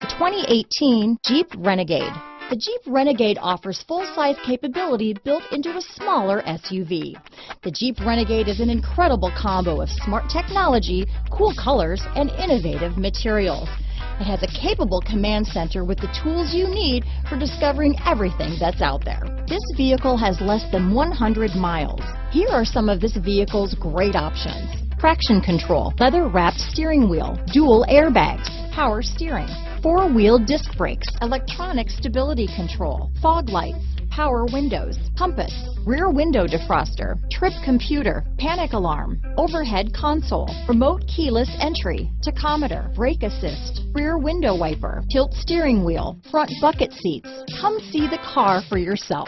The 2018 Jeep Renegade. The Jeep Renegade offers full-size capability built into a smaller SUV. The Jeep Renegade is an incredible combo of smart technology, cool colors, and innovative materials. It has a capable command center with the tools you need for discovering everything that's out there. This vehicle has less than 100 miles. Here are some of this vehicle's great options: traction control, leather-wrapped steering wheel, dual airbags, power steering, four-wheel disc brakes, electronic stability control, fog lights, power windows, compass, rear window defroster, trip computer, panic alarm, overhead console, remote keyless entry, tachometer, brake assist, rear window wiper, tilt steering wheel, front bucket seats. Come see the car for yourself.